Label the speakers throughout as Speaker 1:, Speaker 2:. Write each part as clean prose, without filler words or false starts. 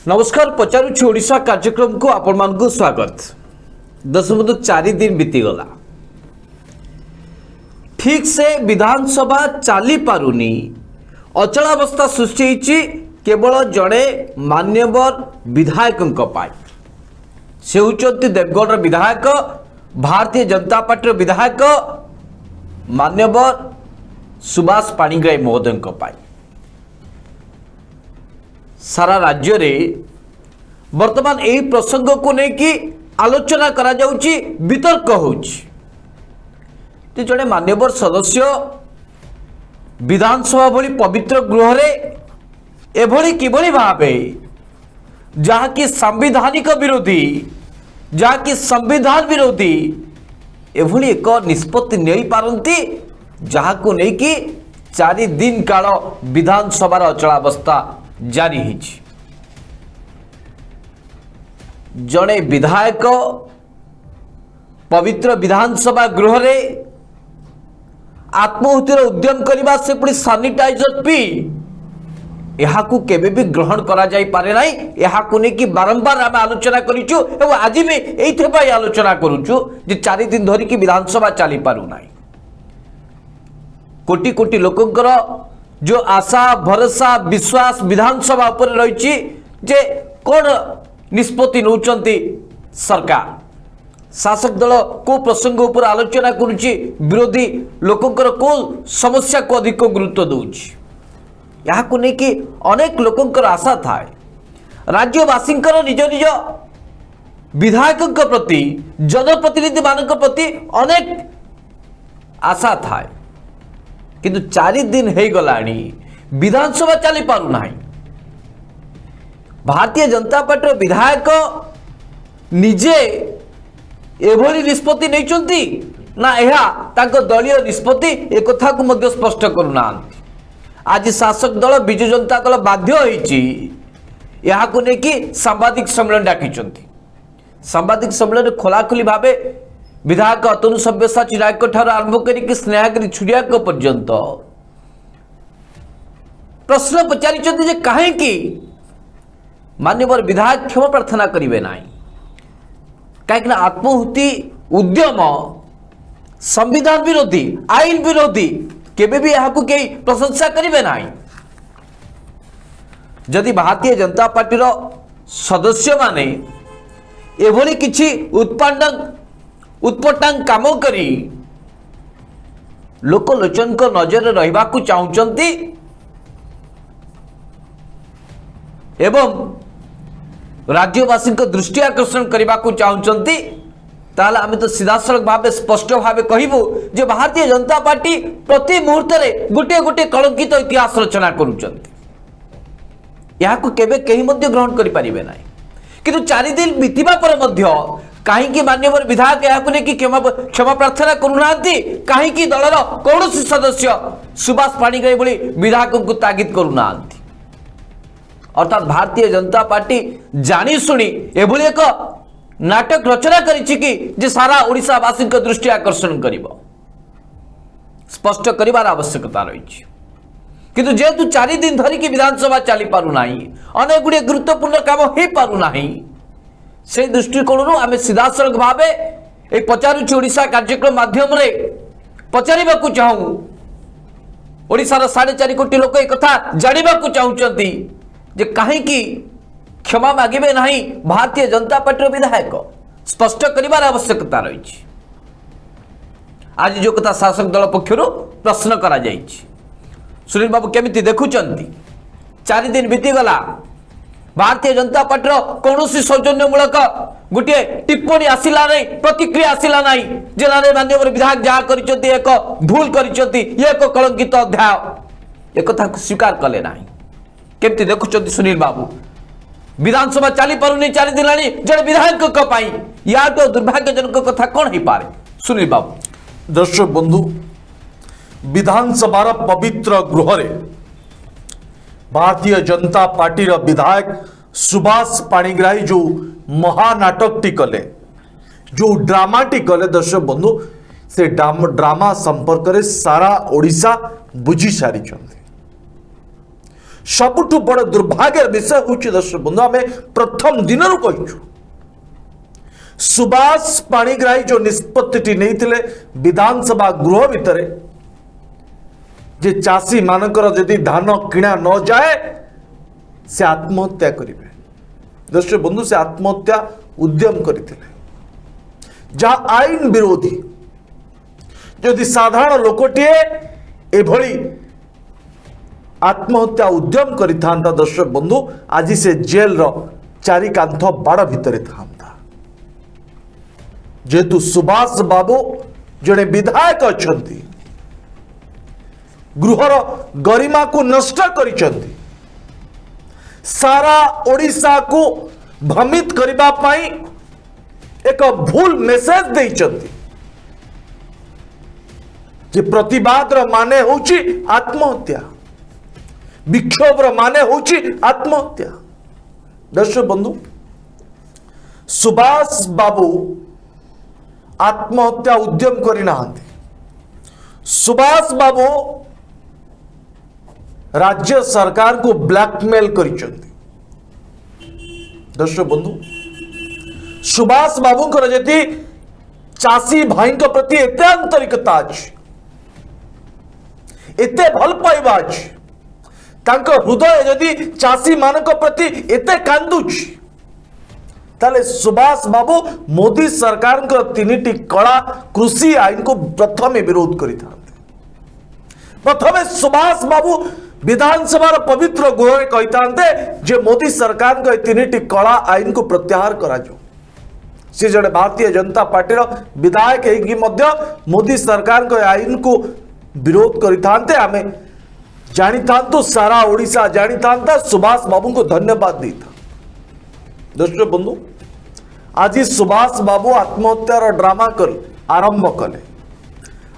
Speaker 1: नमस्कार पचारुछु ओडिशा कार्यक्रम को आपण मानकु स्वागत। 4 दिन बीतीगला ठीक से विधानसभा चली पारुनी अचलावस्था सृष्टि होइछि केवल जड़े मान्यवर विधायक से होउछन्ति देवगढ़ विधायक भारतीय जनता पार्टी विधायक मान्यवर सुभाष पाणिग्राही महोदय सारा राज्य रे वर्तमान यही प्रसंग को लेकिन आलोचना करा जाउची वितर्क होउची जड़े मान्यवर सदस्य विधानसभा भली पवित्र गृह रे एभली किभली भावे जहाँकि संवैधानिक विरोधी जहाँकि संविधान विरोधी एभली एक निष्पत्ति नहीं पारंती जहाँ को लेकिन 4 दिन काल विधानसभा अचलावस्था जारी हिच जड़े विधायक पवित्र विधानसभा गृह रे आत्महुतिर उद्यम करने से पुणी सानिटाइजर पी यहाँ केबे भी ग्रहण करा जाई पारे नाही यहाँ नहीं बारंबार आम आलोचना करिचु एवं आज भी एइथे आलोचना करूचु जे 4 दिन धरिकी विधानसभा चली पारु नाही। कोटी कोटी लोकंकर जो आशा भरोसा विश्वास विधानसभा उपर रही जे कौन निष्पत्ति नौचंती सरकार शासक दल को प्रसंग उपर आलोचना करुच्ची विरोधी लोकंकर को समस्या को अधिक गुरुत्व दूची यहाँ को लेकिन अनेक लोकंकर आशा थाए राज्यवासी निज निज विधायकों प्रति जनप्रतिनिधि मान प्रति अनेक आशा थाए किंतु 4 दिन हो गलानी विधानसभा चली पारु नाही। भारतीय जनता पार्टी विधायक निजे एभली निष्पत्ति नैचंती ना यह तांको दलीय निष्पत्ति एक कथा को मध्य स्पष्ट करूना। आज शासक दल बिजु जनता दल बाध्य होइछि यहाँ को लेकिन सांबादिक सम्मेलन डाकिचंती। सांबादिक सम्मेलन खोलाखोली भावे विधायक अतनु सब्यसाची नायक ठार आरंभ करिक स्नेहागिरी छुड़िया पर्यंत प्रश्न पचारिचंती जे काहेकि मान्यवर विधायक क्षमा प्रार्थना करिवे नाही कहीं आत्महुति उद्यम संविधान विरोधी आईन विरोधी केबे भी यहाँ कई प्रशंसा करिवे नाही। जदि भारतीय जनता पार्टी सदस्य माने एभली किछि उत्पटांग काम करी लोकलोचन को नजर रहिबा को चाहूचंती एवं राज्यवासी दृष्टि आकर्षण करने को चाहूचंती ताले आम तो सीधासलख भाव स्पष्ट भाव कहबू जे भारतीय जनता पार्टी प्रति मुहूर्त गोटे गोटे कलंकित इतिहास रचना करुचंती यहाँ को केबे कहीं मध्य ग्रहण करि परिबे नाही। किंतु 4 दिन बीतिबा पर मध्य कहीं मान्यवर विधायक यहाँ नहीं क्षमा प्रार्थना करूना कहीं दलर कौन सदस्य सुभाष पाणिग्राही भली विधायक को तागिद करूना। अर्थात भारतीय जनता पार्टी जानी शुणी एभली एक नाटक रचना करिछि कि जे सारा ओडिशावासी दृष्टि आकर्षण करिबो स्पष्ट करिवार आवश्यकता रही। किंतु जेहेतु 4 दिन धरिकी विधानसभा चली पारु नाही अनेक गुड़े गुरुत्वपूर्ण काम हो पारु नाही से दृष्टिकोण आम सीधासलख भावे एक पचारुछि ओडिशा कार्यक्रम माध्यम रे पचारिबा को चाहू ओडिशार 4.5 कोटी लोक एक कथा जानिबा को चाहूचंती जे कहीं क्षमा मागिबे नहीं भारतीय जनता पार्टी विधायक स्पष्ट करिवार आवश्यकता रही। आज जो कथा शासक दल पक्षरु प्रश्न करा जाइछि सुनील बाबू केमिति देखुचंती 4 दिन बीतीगला भारतीय जनता पार्टी कौन सौजन्यमूलक गोटे टिप्पणी आसला नहीं प्रतिक्रिया आसला नहीं जिले मान्यवर विधायक जहाँ कर एक भूल कर एक कलंकित अध्याय एक कथा स्वीकार कले ना केमती देखुं सुनील बाबू विधानसभा चली पारुनी 4 दिन जड़े विधायक या तो दुर्भाग्यजनक कथा कौन हो पारे सुनील बाबू।
Speaker 2: दर्शक बंधु विधानसभा पवित्र गृह रे भारतीय जनता पार्टी विधायक सुभाष पाणिग्राही जो महानाटकटी कले जो ड्रामाटी कले दर्शक बंधु से ड्रामा संपर्क रे सारा ओडिशा बुझी सारी सबुठु बड़ दुर्भाग्य विषय हूँ दर्शक बंधु आम प्रथम दिन कहु सुभाष पाणिग्राही जो निष्पत्ति नहीं विधानसभा गृह भितर जे चाषी मानकर यदि धान किणा न जाए से आत्महत्या करेंगे। दर्शक बंधु से आत्महत्या उद्यम करते जहाँ आईन विरोधी यदि साधारण लोकटे एभली आत्महत्या उद्यम करिथा दर्शक बंधु आज से जेल रो चारि कांथ बाड़ भितर था जेहेतु सुभाष बाबू जड़े विधायक अच्छा गृहर गरिमा को नष्ट करिसेंती सारा ओडिशा को भ्रमित करिबा पाई एक भूल मेसेज देइचंती जे प्रतिवाद रो माने होची आत्महत्या विक्षोभ रो माने होची आत्महत्या। दर्शक बंधु सुभाष बाबू आत्महत्या उद्यम करिना सुभाष बाबू राज्य सरकार को ब्लैकमेल करिसेंती। दर्शक बंधु सुभाष बाबू जदि चाषी भाई प्रति एत आंतरिकता अच्छी एते भल पाइबा अच्छी हृदय जदि चाषी मान प्रति एते कांदुची ताले सुभाष बाबू मोदी सरकार तीन कड़ा कृषि आईन को प्रथम विरोध करते प्रथम सुभाष बाबू विधानसभा पवित्र गृह कही जे मोदी सरकार को तीन कड़ा आईन को प्रत्याहार करा सी जड़े भारतीय जनता पार्टी विधायक होगी मोदी सरकार को आईन को विरोध करते आम जानी था सारा ओडिशा जानी था सुभाष बाबू को धन्यवाद देता। दर्शक बंधु आज सुभाष बाबू आत्महत्यार ड्रामा कर आरंभ कले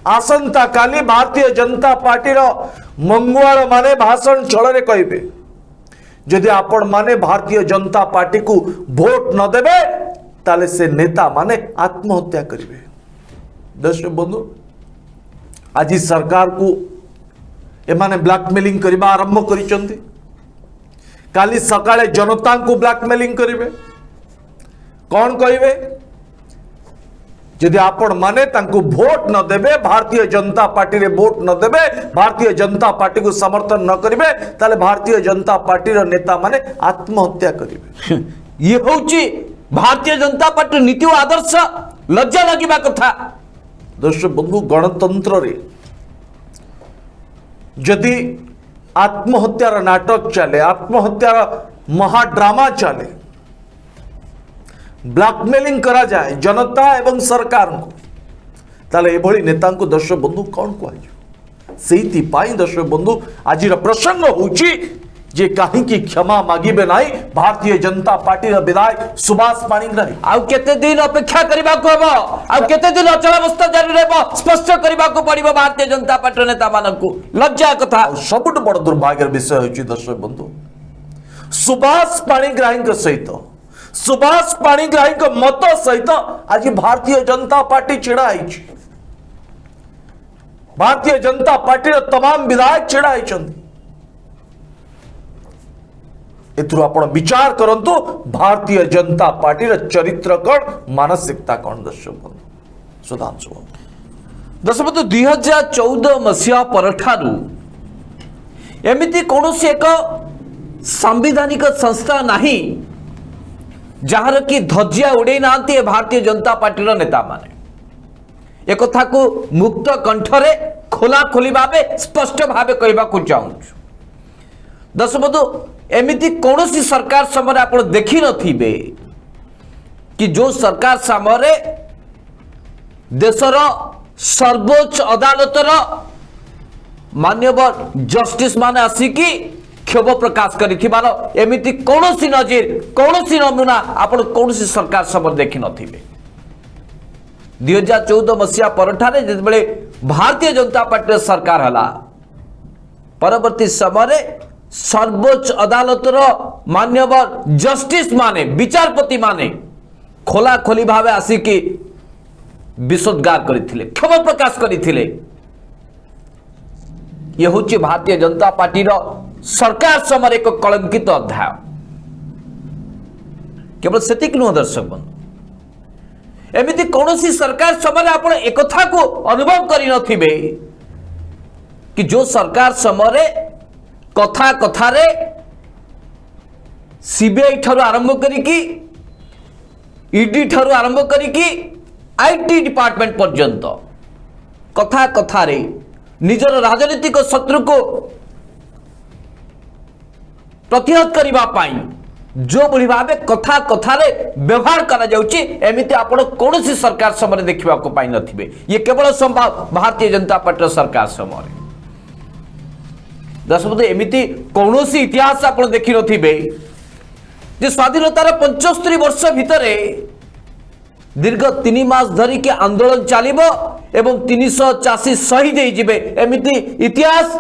Speaker 2: आसंता काली भारतीय जनता पार्टी मंगुआर माने भाषण छल कहे जदि आपण माने भारतीय जनता पार्टी को भोट न देबे ताले से नेता माने आत्महत्या करेंगे। दर्शक बंधु आज सरकार को एमाने ब्लैकमेलिंग करबा आरंभ करिसंती काली सकाळे जनता को ब्लैकमेलिंग करेंगे कौन कहे जदि आपण माने तांको भोट न देबे भारतीय जनता पार्टी रे भोट न देबे भारतीय जनता पार्टी को समर्थन न करेंगे ताले भारतीय जनता पार्टी रो नेता माने आत्महत्या करेंगे।
Speaker 1: ये होची भारतीय जनता पार्टी नीति और आदर्श लज्जा लगिबा कथा।
Speaker 2: दर्शक बंधु गणतंत्र रे जदि आत्महत्यार नाटक चले आत्महत्यार महाड्रामा चले ब्लैकमेलिंग करा जाए जनता एवं सरकार को ताले एभली नेता को दर्शक बंधु कौन कह दर्शक बंधु आज प्रसंग होची जे कहीं क्षमा मागिबे नाही भारतीय जनता पार्टी विधायक सुभाष पाणिग्राही
Speaker 1: आउ केते दिन अपेक्षा करबा को हबो आउ केते दिन अचल अवस्था जारी रहबो स्पष्ट करबा को पड़िबो भारतीय जनता पार्टी नेता मानकु लज्जा कथा।
Speaker 2: सबुठ बड़ दुर्भाग्य विषय होची दर्शक बंधु सुभाष पाणिग्राही सहित सुभाष पाणिग्राही मत सहित आज भारतीय जनता पार्टी छिड़ा है भारतीय जनता पार्टी तमाम विधायक छिड़ा है एथुर आपण विचार करंतु भारतीय जनता पार्टी चरित्र कौन मानसिकता कौन। दर्शक बंधु सुधांशु
Speaker 1: दर्शक बंधु 2014 मसीहा परठारु एमिति कौनसी एक संवैधानिक संस्था नहीं जार कि धज्जिया उड़े ना भारतीय जनता पार्टी नेता माने एक कथा को मुक्त कंठरे खोला खोली भावे स्पष्ट भावे कहबा को चाहूँ। दर्शक बंधु एमिति कौनसी सरकार समय आप देखी नथिबे कि जो सरकार समय देशर सर्वोच्च अदालतर मान्यवर जस्टिस माने आसिकी क्षोभ प्रकाश करिथिबार एमिति कौनसी नजीर कौनसी नमूना आप कौनसी सरकार समय देखी नथिबे। 2014 मसीहा परठारे जितबेले भारतीय जनता पार्टी सरकार हला परवर्ती समय सर्वोच्च अदालतर मान्यवर जस्टिस माने विचारपति माने खोला खोली भावे आसिकी विशोद्गार करथिले क्षोभ प्रकाश करथिले। ये हूँ भारतीय जनता पार्टी सरकार समय एक कलंकित अध्याय। केवल सेतिक नुह दर्शक बंधु, एमती कौन सरकार समय आप एक को अनुभव कर कि जो सरकार समय कथा कथारे सीबीआई ठारू आरंभ करिकी ईडी ठारू आरंभ करिकी आईटी डिपार्टमेंट पर्यंत कथा कथारे निजर राजनीतिक शत्रु को प्रतिहत करने पाई जो भली भाव कथा कथारे व्यवहार करा जाउची एमिति आपण कौन सरकार समय देखा पाई नथिबे। ये केवल संभव भारतीय जनता पार्टी सरकार समय। दर्शक एमिति कौन इतिहास आप देखि नथिबे जे स्वाधीनतार 75 वर्ष भितरे दीर्घ 3 मास धरिकी आंदोलन चलिबो एवं 380 शहीद हो जिबे एमिति इतिहास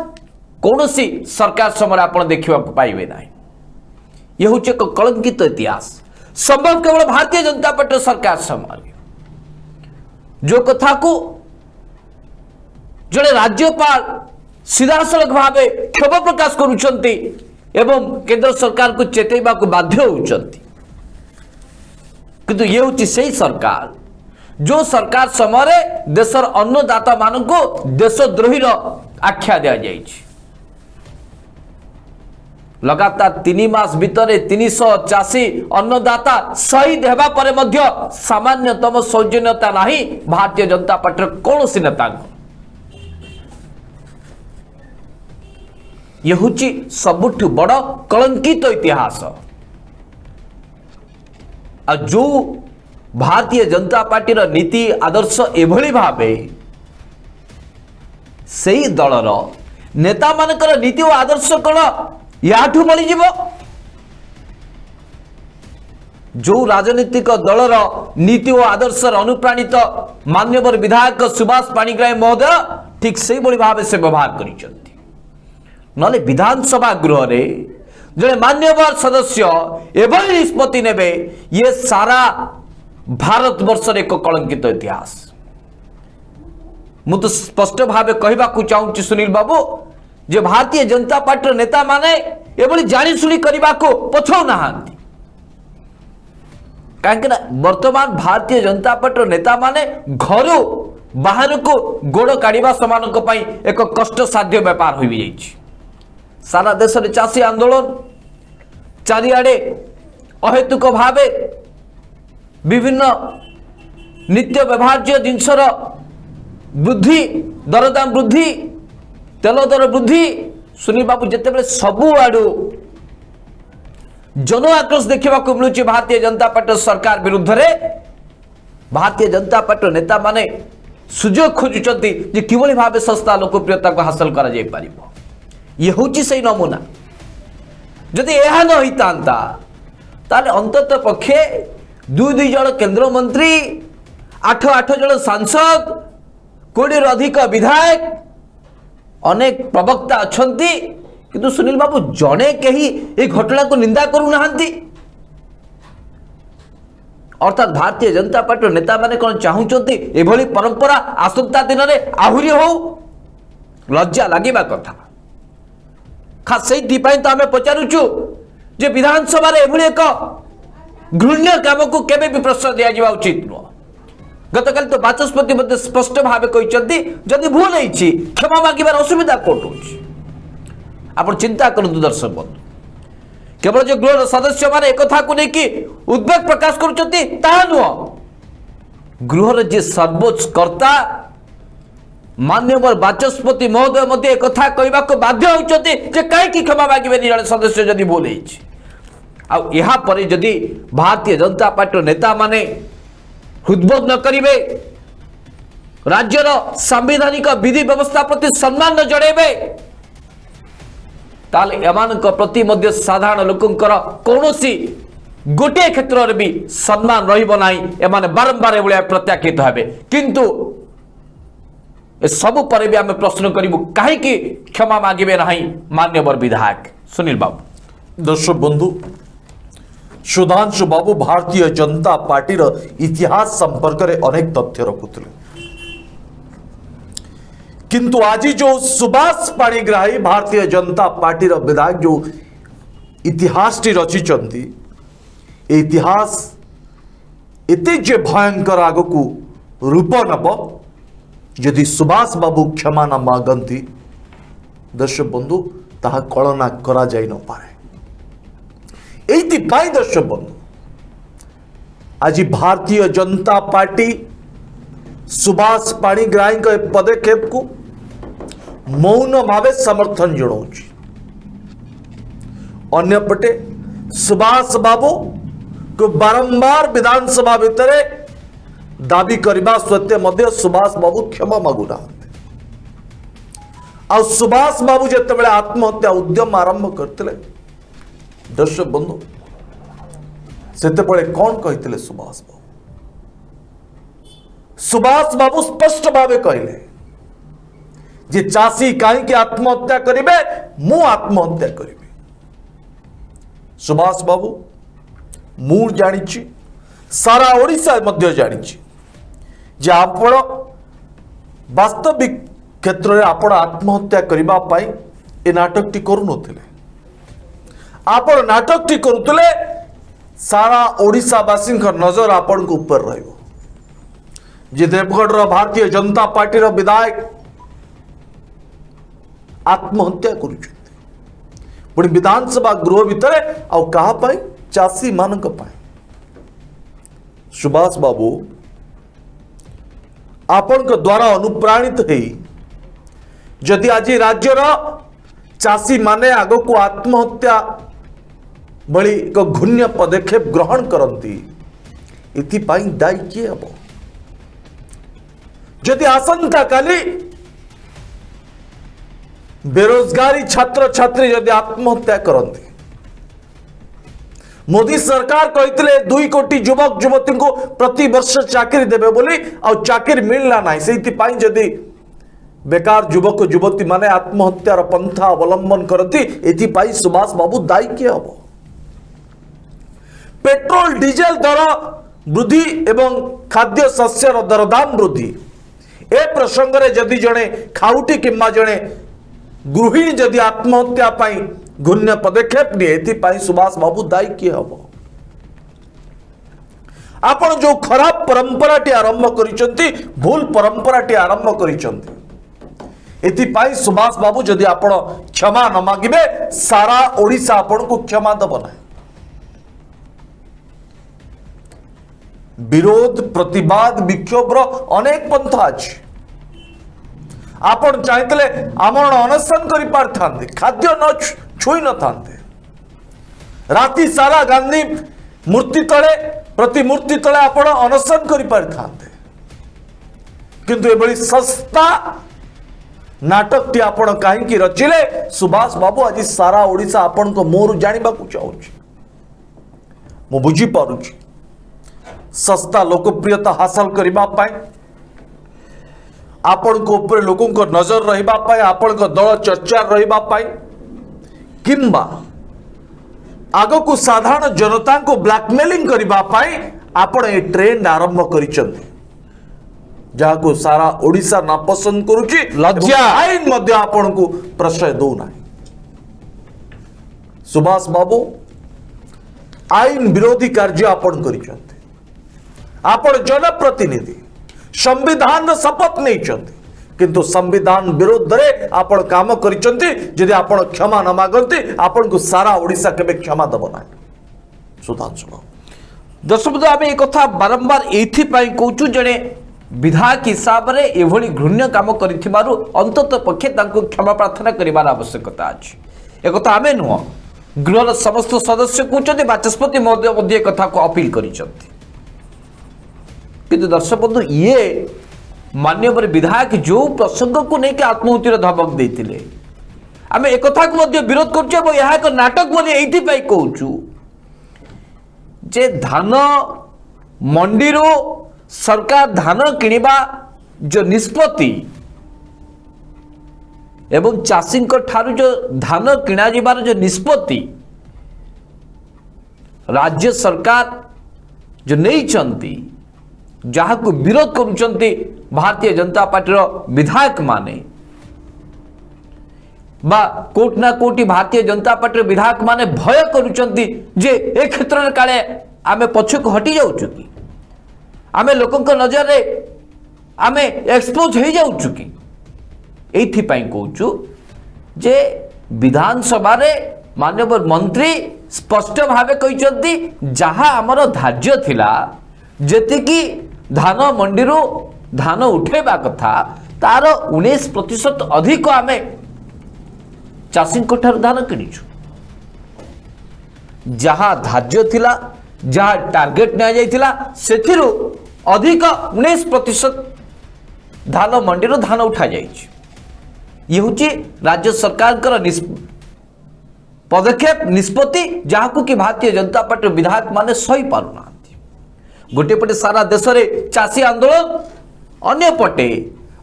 Speaker 1: कौन सरकार समय आप देखा पाइबे ना। यह हूँ एक कलंकित इतिहास संभव केवल भारतीय जनता पार्टी सरकार समय। जो कथा को जड़े राज्यपाल सीधासलख भाव क्षोभ प्रकाश करुछंती एवं केंद्र सरकार को चेतैबा को बाध्य होउछंती, किंतु ये हूँ से सरकार जो सरकार समय देशर अन्नदाता मान को देशद्रोही आख्या दि जाइछि। लगातार 3 मास भितर 380 अन्नदाता शहीद हेबा परे मध्य सामान्यतम सौजन्यता नहीं भारतीय जनता पार्टी कौन नेता। यह हूँ सबुठ बड़ कलंकित इतिहास। आ जो भारतीय जनता पार्टी नीति आदर्श एभली भावे सही दलर नेता मानकर नीति और आदर्श कौन याठू मिल जो राजनीतिक दलर नीति और आदर्श अनुप्राणित मान्यवर विधायक सुभाष पाणिग्राही महोदय ठीक से भाव से व्यवहार कर नले विधानसभा गृह रे जड़े मान्यवर सदस्य एवं निष्पत्ति नेबे ये सारा भारत वर्ष एक कलंकित इतिहास। मु तो स्पष्ट भाव कहवा चाहूँ सुनील बाबू जे भारतीय जनता पार्टी नेता माने एभली जानी शुणी करने को पछौ नहांती। कहीं वर्तमान भारतीय जनता पार्टी नेता माने घर बाहर को गोड़ काढ़ा समान एक कष्ट साध्य व्यापार हो जाइए। सारा देश में चाषी आंदोलन चारिआडे अहेतुक भावे विभिन्न नित्य व्यवहार्य जिनसर वृद्धि दरदाम वृद्धि तेल दर वृद्धि सुनील बाबू जिते सबु आड़ू जन आक्रोश देखा मिलूँ भारतीय जनता पार्टी सरकार विरुद्ध रे भारतीय जनता पार्टी नेता माने सुजोग खोजुंट कि भाव सस्ता लोकप्रियता को हासिल कर ये हूँ से नमूना। जदि यह न होता अंतत पक्षे 2 जन केंद्र मंत्री 8 जन सांसद 20 अधिक विधायक अनेक प्रवक्ता अच्छंती किंतु सुनील बाबू जड़े कहीं ये घटना को निंदा करूना। अर्थात भारतीय जनता पार्टी नेता माने कौन चाहूंट एभली परंपरा आसंता दिन में आहुरी हो लज्जा लगे कथा। खास से तो आम पचारुचु जे विधानसभा एक घृण्य काम को केबे भी प्रश्न दिया उचित नुह। गतकाल तो बाचस्पति मध्य स्पष्ट भाव कहते जदि भूल होती क्षमा मांगार असुविधा कौन हो। आप चिंता करूँ दर्शक बंधु केवल जो गृह सदस्य मैंने एक को लेकिन उद्वेग प्रकाश करुँच नुह गृहर जी सर्वोच्च कर्ता मान्यवर बाचस्पति महोदय मध्य एक कहवा को बाध्य होती कहीं क्षमा मांगे जड़े सदस्य जदि भूल होपर जदि भारतीय जनता पार्टी नेता माने हृदबोध न करेंगे राज्यर सांविधानिक विधि व्यवस्था प्रति सम्मान न जड़ेबे ताले एमान प्रति मध्य साधारण लोकंकर कौनसी गोटे क्षेत्र में भी सम्मान रहिबो नाही। एमाने बारंबार एभलिया प्रत्याख्यित हेबे किंतु सबु पर भी आम प्रश्न करूँ कहीं क्षमा मांगे ना मान्यवर विधायक सुनील बाबू।
Speaker 2: दर्शक बंधु सुधांशु बाबू भारतीय जनता पार्टी इतिहास संपर्क में अनेक तथ्य रखुले किंतु आज जो सुभाष पाणिग्राही भारतीय जनता पार्टी विधायक जो इतिहास टी रचिचंती इतिहास एते जे भयंकर आग को रूप नब यदि सुभाष बाबू क्षमा न मागंती दर्शक बंधु ताहा कलना करा जाई न पारे। एइति पाई दर्शक बंधु आज भारतीय जनता पार्टी सुभाष पाणिग्राही के पदक्षेप को मौन भावे समर्थन जनाऊँ। अन्यपटे सुभाष बाबू को बारंबार विधानसभा भितर दाबी करने सत्वे मध्य सुभाष बाबू क्षमा मागुना आ सुभाष बाबू जिते आत्महत्या उद्यम आरंभ करते दर्शक बंधु सेते कौन कहते सुभाष बाबू स्पष्ट भावे कहले जे चाषी कहीं आत्महत्या करेंगे मु आत्महत्या करी। सुभाष बाबू मु जानी सारा ओडिशा मध्य जानी जे आपण वास्तविक क्षेत्र में आपण आत्महत्या करने ए नाटक टी करू आपण नाटक टी करुले सारा ओडिशावासी नजर आपण को ऊपर रहिबो जे देवगढ़ भारतीय जनता पार्टी विधायक आत्महत्या करुछंती पुणी विधानसभा गृह भितर आउ कहा पाई चाषी मानक पाई। सुभाष बाबू आपण के द्वारा अनुप्राणित है जदि आज राज्यर चाषी माने आग को आत्महत्या भली एक घृण्य पदक्षेप ग्रहण करती इथिपाई दायी किए हम जदि आसंता काली बेरोजगारी छात्र छात्री जदि आत्महत्या करती मोदी सरकार कहते 2 कोटी युवक युवती को प्रति वर्ष चाकरी देवे बोली और चाकरी मिलना ना से जदि बेकार युवक युवती माने आत्महत्यार पंथा अवलंबन करती एथिपाई सुभाष बाबू दायी किए हम। पेट्रोल डीजेल दर वृद्धि एवं खाद्य शस्यर दरदाम वृद्धि ए प्रसंग में जदि जड़े खाउटी किंबा जड़े गृहिणी जदि आत्महत्या पाई घृण्य पदक्षेप निये सुभाष बाबू दायी किए हम। आपण जो खराब परंपरा टी आरंभ करिसंती भूल परंपरा टी आरंभ करिसंती एथिपाई सुभाष बाबू जदि आपण क्षमा न मागिबे सारा ओडिशा आपण को क्षमा दब ना। विरोध प्रतिवाद विक्षोभ अनेक पंथा अच्छी आपण चाहते आमरण अनशन कर पारथांते खाद्य न छुई न थांते राति सारा गांधी मूर्ति तले प्रतिमूर्ति तले आपण अनशन कर पारथांते किंतु एभली सस्ता नाटक टी आपण कहीं रचिले सुभाष बाबू आज सारा ओडिशा आपण को मोर जानिबा को चाहूची मु बुझी पारुची सस्ता लोकप्रियता हासिल करने आपण को ऊपर लोकों को नजर रहिबा पाई आपण को दल चर्चा रहिबा पाई किंबा आगो को साधारण जनता को ब्लैकमेलिंग करबा पाई आपण ए ट्रेंड आरंभ करिसंती जहाँ को सारा ओडिशा नापसंद करुची लज्जा आईन मध्य आपण को प्रश्रय दो ना। सुभाष बाबू आईन विरोधी कार्य आपण करिसंती आपण जनप्रतिनिधि संविधान शपथ नहीं किंतु संविधान विरोध रे आपण काम करिसंती जदि आपण क्षमा न मागंती आपण को सारा ओडिशा केबे क्षमा दब ना। सुधांशु
Speaker 1: दर्शक आम एक कथा बारंबार एथि पई कहूचु जने विधायक हिसाब रे एभली घृण्य काम करिथिबारु अंतत पक्षे तांको क्षमा प्रार्थना करिवार आवश्यकता अछि। एक कथा आमे नुह गृहर समस्त सदस्य कहउचंती बाचस्पति महोदय मध्ये कथा को अपील करिसंती किंतु दर्शक बंधु ये मान्यवर विधायक जो प्रसंग को लेकर आत्महत्यार धमक देते आम एक कथा को विरोध करुँ एक नाटक बोली ये कहूँ जे धान मंडी सरकार धान किनिबा जो निष्पत्ति एवं चाषी ठारू जो धान किणा जिबार जो निष्पत्ति राज्य सरकार जो नहीं चंती जहाँ को विरोध करुचंती भारतीय जनता पार्टी विधायक माने बा कोट ना कोटी भारतीय जनता पार्टी विधायक माने भय करुचंती जे ए क्षेत्र में काले आमे पछक हटी जाउछु कि आमे लोकन को नजर रे आमे एक्सपोज हो जाउछु कि एथि पई कहूछु जे विधानसभा रे माननीय मंत्री स्पष्ट भावे कहिसंती जहा हमर धार्य थिला जेतिकी धान मंडी धान उठेबा कथा तार 19% अधिक आमे चाषी धान किणीचु जहा धार्य थिला जहा टार्गेट निया जाइथिला सेथिरु अधिक 19% धान मंडी धान उठा जाइछि। ये हूँ राज्य सरकार पदक्षेप निष्पत्ति जहाँ को कि भारतीय जनता पार्टी विधायक माने सही पारुना गोटे पटे सारा देश में चाषी आंदोलन अन्य पटे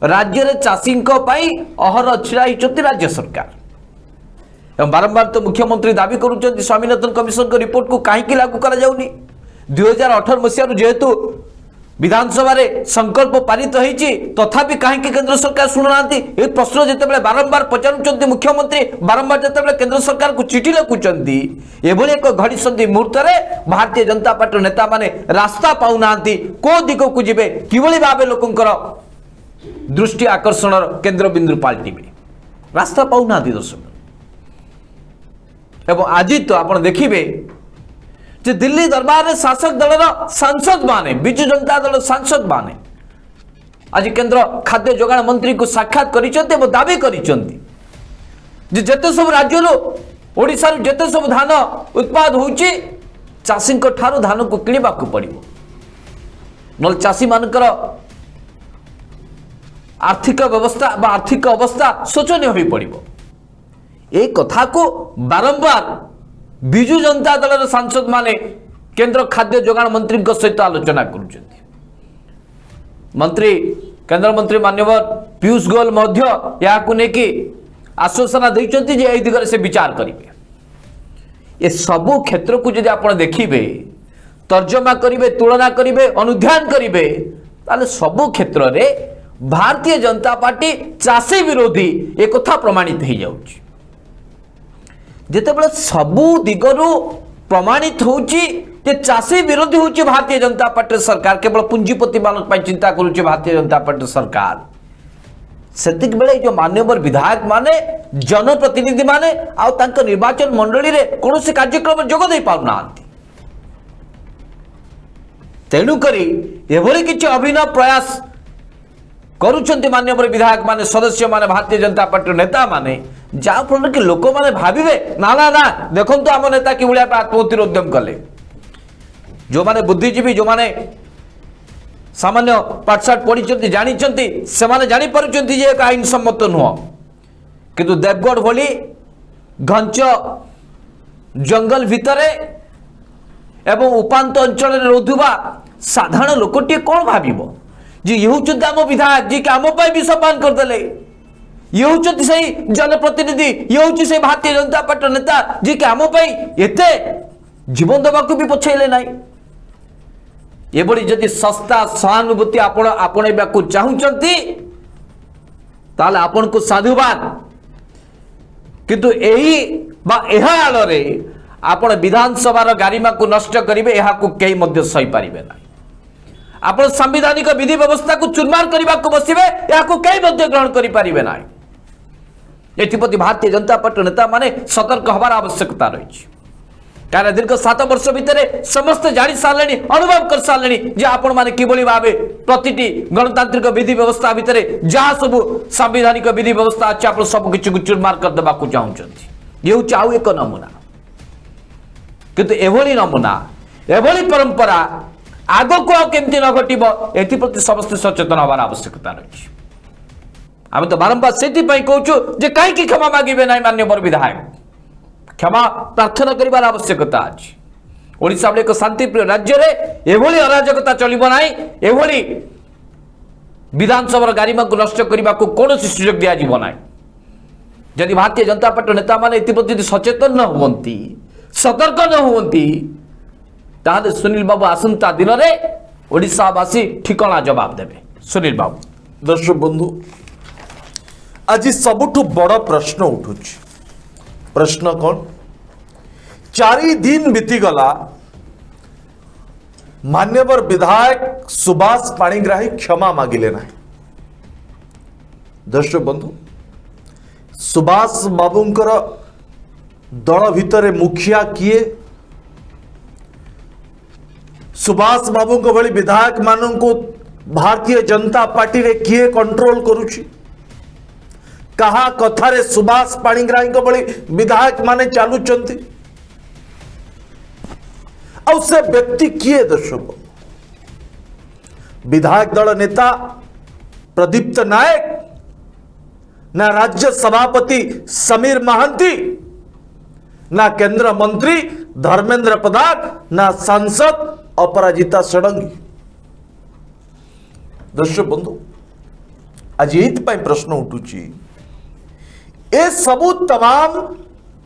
Speaker 1: राज्य में चाषी अहर छिड़ा होती राज्य सरकार एवं बारंबार तो मुख्यमंत्री दावी करुँच स्वामीनाथन कमिशन को रिपोर्ट को कहीं लागू करा जाउनी 2018 मसीह जेहेतु विधानसभा रे संकल्प पारित होईची तथापि कहीं केंद्र सरकार शुणुना ये प्रश्न जिते बारंबार पचारुंच मुख्यमंत्री बारंबार जिते केंद्र सरकार को चिठी लिखुंट एभली एक घड़ी संधि मुहूर्त में भारतीय जनता पार्टी नेता माने रास्ता पाऊना को दिग को जीवे किभली भाव लोकंकर दृष्टि आकर्षण केंद्र बिंदु पाल्टिबे रास्ता पाऊना दर्शक एवं आज तो आप देखिए जे दिल्ली दरबार में शासक दल सांसद माने बिजु जनता दल सांसद माने आज केंद्र खाद्य जोगाण मंत्री को साक्षात करिसेंते एवं दाबी करिसेंते जे जेते सब राज्य ओडिसा रो जेते सब धान उत्पाद होउची चाषी ठारो धान को किणवा को पड़िबो नल चाषी मानकर आर्थिक व्यवस्था बा आर्थिक अवस्था शोचनीय होई पड़िबो ए कथा को बारंबार बिजु जनता दल सांसद माने केंद्र खाद्य जोगाण मंत्री सहित आलोचना करुछंती मंत्री केंद्र मंत्री माननीय पीयूष गोयल मध्य या को नेकी आश्वासन देइछंती जे एई दिगरे से विचार करिवे ए सबु क्षेत्र को यदि आपण देखिबे तर्जमा करिवे तुलना करिवे अनुध्यान करिवे ताले सबु क्षेत्र रे भारतीय जनता पार्टी चाषी विरोधी एक कथा प्रमाणित हो जाउची जितेबाला सबू दिगरु प्रमाणित होची जे चाषी विरोधी होची भारतीय जनता पार्टी सरकार केवल पुंजीपति मानक पाई चिंता करूची भारतीय जनता पार्टी सरकार सेतिक बेले जो मान्यवर विधायक माने जनप्रतिनिधि माने आ तांको निर्वाचन मंडली रे कोनोसी कार्यक्रम जोग दे पाउना तेणु करी एभली किछि अभिनव प्रयास करुछंती मान्यवर विधायक माने सदस्य माने भारतीय जनता पार्टी नेता माने जहाँ फल कि लोक मैंने भावे ना ना ना देखो तो आम नेता कि भाया आत्महत्या उद्यम कले जो माने बुद्धिजीवी जो माने सामान्य पाठशाठ पढ़ी जानी से जापार एक आईन सम्मत नुह किंतु देवगढ़ भली घंच जंगल भितरे एवं उपांत अंचल रोधुवा साधारण लोकटे कौन भाव जी ये हूँ आम विधायक जी आम भी सम्मान करदे ये हूँ से जनप्रतिनिधि ये हूँ से भारतीय जनता पार्टी नेता जी कि आम एते जीवन देवा भी पछेले ना ये जदि सस्ता सहानुभूति आपणा चाहूँगी ताले आपण को साधुवाद किंतु यही आड़े आपण विधानसभा गारिमा को नष्ट करेंगे यह कई सही पारे ना आप संवैधानिक विधि व्यवस्था को चुरमार करने को बसवे या कई ग्रहण करें ना एप्रति भारतीय जनता पार्टी नेता माने सतर्क हबार आवश्यकता रही कारण दीर्घ 7 वर्ष भितर समस्त जानी सारे अनुभव कर सारे जे आपण मैंने किभली भाव प्रति गणतांत्रिक विधि व्यवस्था भितर जहाँ सब संवैधानिक विधि व्यवस्था अच्छे आप सबकि चुरमार करदेवा चाहते ये हूँ आउ एक नमूना किंतु एभली नमूना एभली परंपरा आग को केमती न घटब एप्रति समस्त सचेतन हबार आवश्यकता रही आम तो बारंबार से कहूँ जे कहीं क्षमा मागे ना मान्यवर विधायक क्षमा प्रार्थना करार आवश्यकता अच्छी ओडिशा एक शांतिप्रिय राज्य में एभली अराजकता चलिब ना एभली विधानसभा गारिमा को नष्ट करने को कौन सुजोग दिज्व ना जदि भारतीय जनता पार्टी नेता मैंने एप्रति सचेतन न हुंती सतर्क न हुंती ताहले सुनील बाबू आसंता दिन में ओडिशावासी ठिकाना जवाब देवे। सुनील बाबू
Speaker 2: दर्शक बंधु आज सबुठु बड़ प्रश्न उठुछि। प्रश्न कौन? 4 दिन बीतीगला मान्यवर विधायक सुभाष पाणिग्राही क्षमा मागिले ना। दर्शक बंधु, सुभाष बाबूंकर दल भितर मुखिया किए? सुभाष बाबू को भली विधायक मानन को भारतीय जनता पार्टी रे किए कंट्रोल करुछि? कहा कथारे सुभाष पाणिग्राही को भली विधायक माने चालुचंती? और से व्यक्ति किए? दर्शक, विधायक दल नेता प्रदीप्त नायक, ना राज्य सभापति समीर महांती, ना केंद्र मंत्री धर्मेंद्र प्रधान, ना सांसद अपराजिता षडंगी। दर्शक बंधु, आज ये प्रश्न उठुची, ए सबु तमाम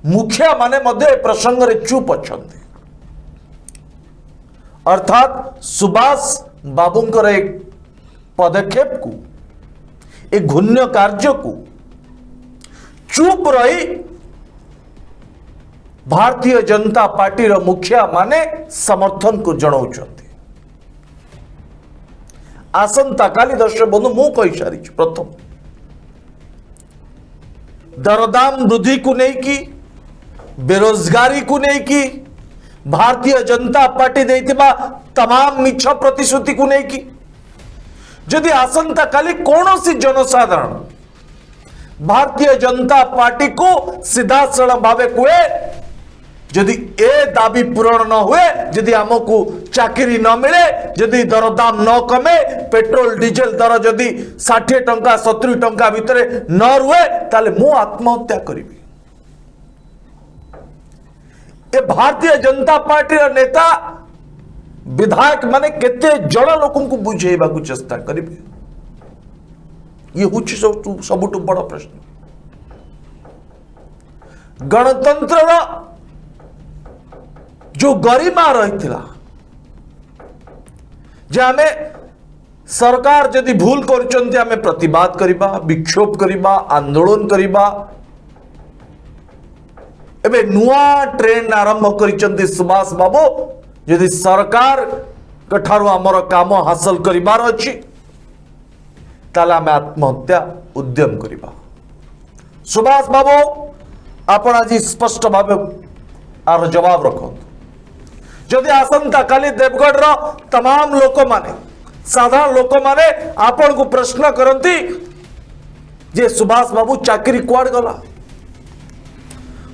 Speaker 2: मुखिया माने मध्य प्रसंग रे चुप अछंती। अर्थात सुभाष बाबूंकर एक पदक्षेप को, एक घृण्य कार्य को चुप रही भारतीय जनता पार्टी रो मुखिया माने समर्थन को जनाउछंती। आसंता काली दर्शक बंधु मु कहि सारी, प्रथम दरदाम वृद्धि को नहीं की, बेरोजगारी को नहीं की, भारतीय जनता पार्टी देइतिबा तमाम मिछ प्रतिश्रुति को नहीं की, जदि आसंता काली कौन सी जनसाधारण भारतीय जनता पार्टी को सीधा सड़क भावे कुए जदि ए दाबी पूरण न हुए, जदि आमको चाकरी न मिले, जदि दरदाम न कमे, पेट्रोल डीजेल दर जदि 60 टंका 70 टंका भितर न रुए, ताले मु आत्महत्या करी। ए भारतीय जनता पार्टी नेता विधायक माने केते जन लोकन को बुझेबा को चेष्टा करिवे? ये हुछि सबुठु बड़ प्रश्न। गणतंत्र जो गरिमा रही, जे आमे सरकार जदि भूल करचंती आमे प्रतिवाद करिबा, विक्षोभ करिबा, आंदोलन करिबा। एबे नुआ ट्रेंड आरंभ करिचंती सुभाष बाबू, यदि सरकार कठारु आमर काम हासिल करिबार अछि ताले आमे आत्महत्या उद्यम करिबा। सुभाष बाबू आपण आज स्पष्ट भाव आर जवाब रखंतु। जदि आसंता काली देवगढ़ रो तमाम लोक माने, साधारण लोक माने आपण को प्रश्न करंती जे सुभाष बाबू चाकरी कुआड गला?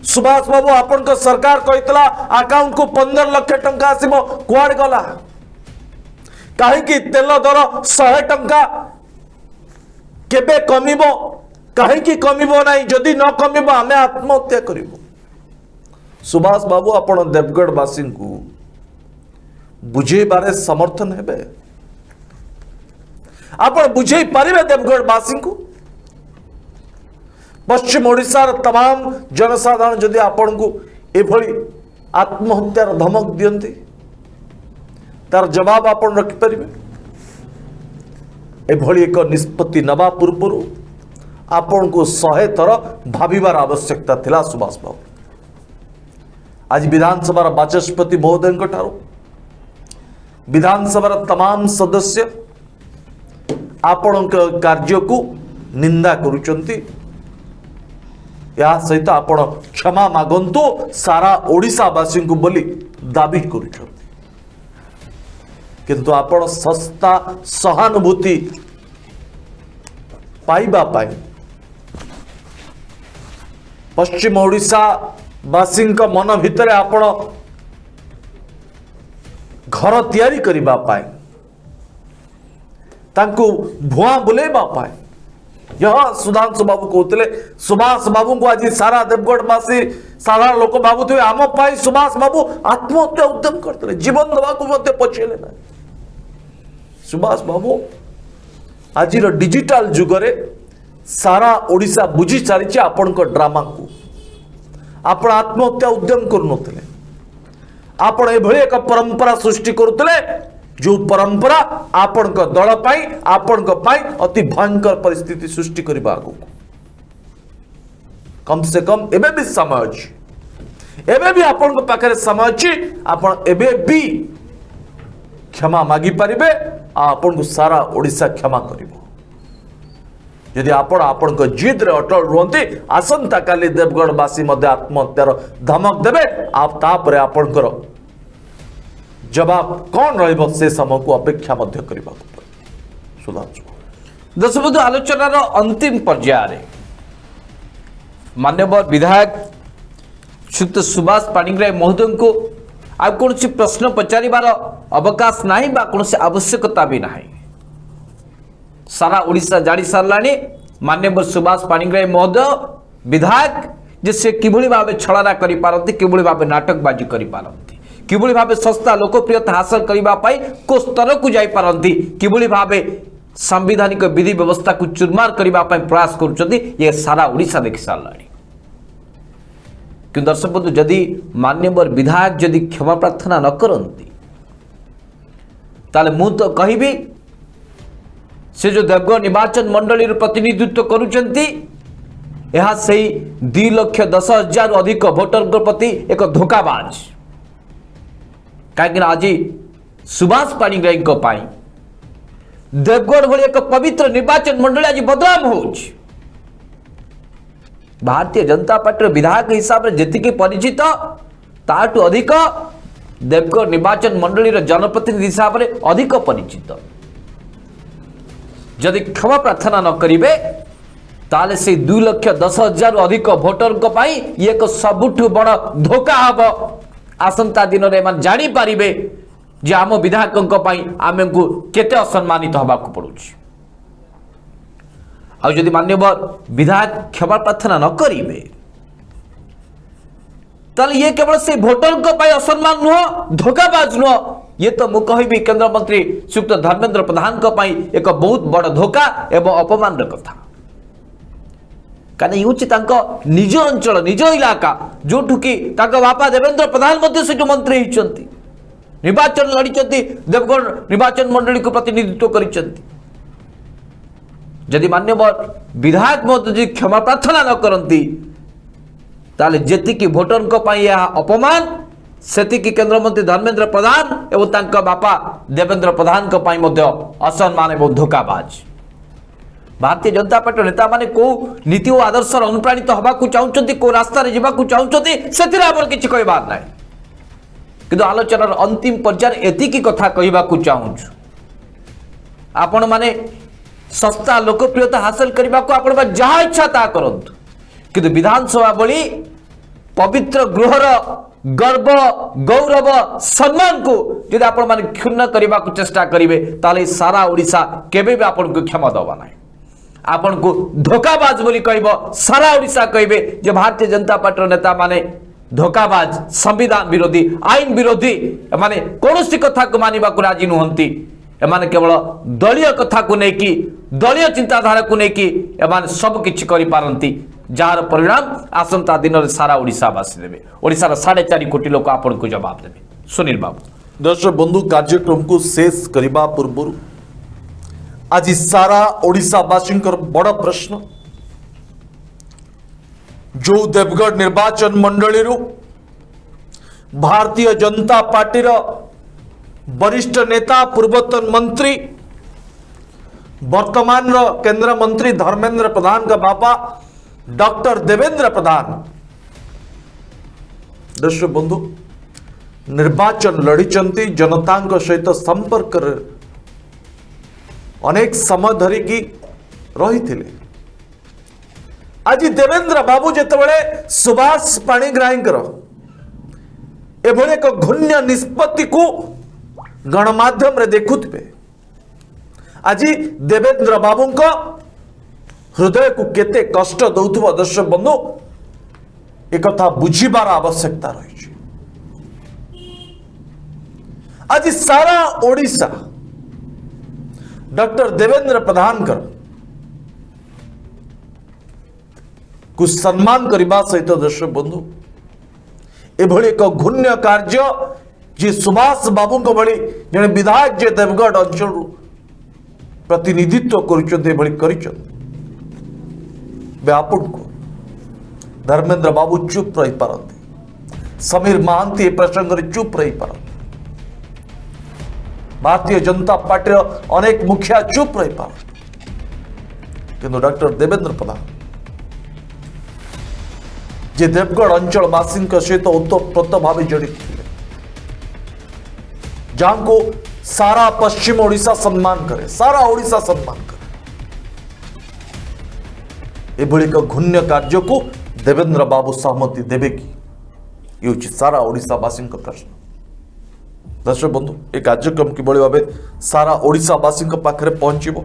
Speaker 2: सुभाष बाबू आपण को सरकार कहितला अकाउंट को 15 लाख टंका आसीबो, कुआड गला? काहे कि तेल दर 100 टंका केबे कमिबो? काहे कि कमिबो नाही? जदि न कमिबो आमे आत्महत्या करिबो। सुभाष बाबू आपण देवगढ़ वासी को बुझे बारे समर्थन हेबे? आपण बुझे पारिबे देवगढ़ वासी को? पश्चिम ओडिशार तमाम जनसाधारण जदि आपण को एभली आत्महत्यार धमक दियंती, तार जवाब आपण रखि परिबे? एभली एक निष्पत्ति नवा पूर्व आपण को 100 थर भाविबार आवश्यकता थिला सुभाष बाबू। आज विधानसभा बाचस्पति महोदय ठारू विधानसभा तमाम सदस्य आपण कार्य को निंदा करुचंती। या सहित आपण क्षमा मागंतु सारा ओडिशावासी को बोली दाबी करुचंती। किंतु आपण सस्ता सहानुभूति पाइबा पाई पश्चिम ओडिशा वासी मन भितर आपण घर तैयारी करिबा पाए, तांको भुआ बुलेबा पाए। यह सुधांशु बाबू कहते सुभाष बाबू को आज सारा देवगढ़ वासी साधारण लोक भावुवे आम पाई सुभाष बाबू आत्महत्या उद्यम करते, जीवन दवा को पछेले ना। सुभाष बाबू आज डिजिटल जुगरे सारा ओडिशा बुझी सारी आपण ड्रामा को। आपण आत्महत्या उद्यम करुनथिले, आपण एभली एक परंपरा सृष्टि करुथिले जो परंपरा आपण दल पाई आपण पाई अति भयंकर परिस्थिति सृष्टि करबा आगु। कम से कम एबे भी समय अच्छी एबे भी आपण पाखे समय अच्छी आपण एबे भी क्षमा मागी पारिबे आपण को सारा ओडिशा क्षमा करिवो यदि आपण जिद रे अटल रुहंती आसंता काली देवगढ़वासी मध्य आत्महत्यार धमक देबे आप तापरे आपणकर जवाब कौन रहिबो से समय को अपेक्षा मध्य करबा सुधांशु
Speaker 1: दशबंधु आलोचनार अंतिम पर्यायर मान्यवर विधायक श्रीयुक्त सुभाष पाणिग्राही महोदय को आ कौन प्रश्न पचारिबार अवकाश नाही बा कौन आवश्यकता भी नाही सारा ओडिशा जानी साराणी मान्यवर सुभाष पाणिग्राही महोदय विधायक जे से किभଳି भाबे छलना करि पारंती किभଳି भाबे नाटकबाजी करि पारंती किभଳି भाबे सस्ता लोकप्रियता हासिल करिबा पाई को स्तर को जाई पारंती किभଳି भाबे संवैधानिक विधि व्यवस्था को चुरमार करिबा पाई प्रयास करूछंती ये सारा ओडिशा देखि साराणी कि दर्शक बंधु जदि मान्यवर विधायक जदि क्षमा प्रार्थना न करती ताले मु तो कहबी से जो देवगढ़ निर्वाचन मंडली प्रतिनिधित्व करुचंती यह सही 2,10,000 अधिक भोटर प्रति एक धोखाबाज कहीं आज सुभाष पाणिग्राही देवगढ़ भली एक पवित्र निर्वाचन मंडली आज बदनाम हो भारतीय जनता पार्टी विधायक हिसाब से जी परिचित ताठू अधिक देवगढ़ निर्वाचन मंडली जनप्रतिनिधि हिसाब से अधिक परिचित जदि क्षमा प्रार्थना न करिवे ताले से 2,10,000 अधिक भोटर ये एक सबुठु बड़ धोखा हम आसंता दिन में जानी पारिबे जे आम विधायकों आम को केते असम्मानित हवा पड़ुछि आदि मान्यवर विधायक क्षमा प्रार्थना न करिवे ताले ये केवल से भोटर असम्मान नुह धोखाबाज नुह ये तो मु कहबी केंद्र मंत्री श्रीयुक्त धर्मेंद्र प्रधान एक बहुत बड़ धोखा एवं अपमान कथा कहीं निज अंचल निज इलाका जोठू कि बापा देवेंद्र प्रधान मंत्री होती निर्वाचन लड़ी देवगढ़ निर्वाचन मंडली को प्रतिनिधित्व करिसेंती जदि मान्यवर विधायक महोदय क्षमा प्रार्थना न करती ताले जेतिकी भोटर अपमान सेतिकी केंद्र मंत्री धर्मेंद्र प्रधान एवं तांका बापा देवेंद्र प्रधान असम्मान एवं धोखाबाज भारतीय जनता पार्टी नेता माने को नीति और आदर्श अनुप्राणित हवा चाहते को रास्तार जावाक चाहते से किसी कहबार ना कि आलोचनार अंतिम पर्यायर एतिकी कथा कहवाक चाहूँ आपण माने सस्ता लोकप्रियता हासिल करने को आपण जहाँ इच्छा ता करंतु किंतु विधानसभा बड़ी पवित्र गृहर गर्व गौरव सम्मान को यदि आपण माने क्षुण्ण करने को चेष्टा करेंगे ताले सारा ओडिशा केबे भी आपण को क्षमा दबा ना आपण को धोखाबाज बोली कहब सारा ओडिशा कहबे जे भारतीय जनता पार्टी नेता माने धोखाबाज संविधान विरोधी आईन विरोधी माने कौन कथा को मानिबा को राजी नुहंती एमाने केवल दलीय कथा को लेकी दलीय चिंताधारा को लेकी एमाने सब किछि करि पारंती जार परिणाम आसंता दिन रे सारा ओडिशावासी देबे ओडिशार 4.5 कोटी लोक आपण को जवाब देबे सुनील बाबू
Speaker 2: दर्शक बंधु कार्यक्रम को शेष करबा पूर्व आज सारा ओडिशावासी बड़ प्रश्न जो देवगढ़ निर्वाचन मंडली भारतीय जनता पार्टी वरिष्ठ नेता पूर्वतन मंत्री वर्तमान केंद्र मंत्री धर्मेंद्र प्रधान का बापा डॉक्टर देवेंद्र प्रधान दर्शक बंधु निर्वाचन लड़िचंती जनता सहित संपर्क अनेक समय धरिकी रही थिले आज देवेंद्र बाबू जितेबाला सुभाष पाणिग्राही एभली एक घृण्य निष्पत्ति को गणमाध्यम रे देखुथिबे आज देवेंद्र बाबू हृदय को केते कष्ट दौथुबा दर्शक बंधु एक कथा बुझीबार आवश्यकता रही आज सारा ओडिशा डॉक्टर देवेंद्र प्रधान को सम्मान करने सहित दर्शक बंधु एभली एक घृण्य कार्य जी सुभाष बाबू भली जड़े विधायक जे देवगढ़ अंचल प्रतिनिधित्व कर धर्मेंद्र बाबू चुप रही पारती, समीर महांती ए प्रसंग में चुप रही पारती, भारतीय जनता पार्टी अनेक मुखिया चुप रही पारती, किंतु डॉक्टर देवेंद्र प्रधान जे देवगढ़ अंचल वासी सहित ओतप्रोत भाव जड़ित थे, जहां को सारा पश्चिम ओडिशा सम्मान करे, सारा ओडिशा सम्मान करे, एभली एक घृण्य कार्य को देवेंद्र बाबू सहमति देवे कि ये सारा ओडिशावासी प्रश्न। दर्शक बंधु, ये कार्यक्रम किभली भाव सारा ओडिशावासी पाखरे पहुंचो,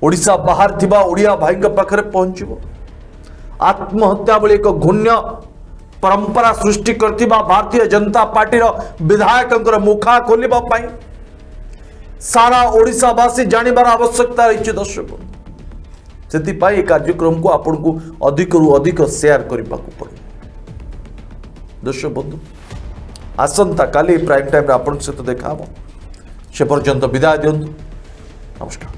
Speaker 2: ओडिशा बाहर थिबा ओडिया भाई पाखरे पहुंचो, आत्महत्या भली एक घृण्य परंपरा सृष्टि करथिबा भारतीय जनता पार्टी विधायक मुखा खोलिबा पाई सारा ओडिशावासी जानिबार आवश्यकता रही। दर्शक से कार्यक्रम को आपन को अधिक रु अधिक शेयर करने पड़े। दर्शक बंधु, आसंता काली प्राइम टाइम रे आपन सहित देखा से पर्यंत विदाय दियंतु। नमस्कार।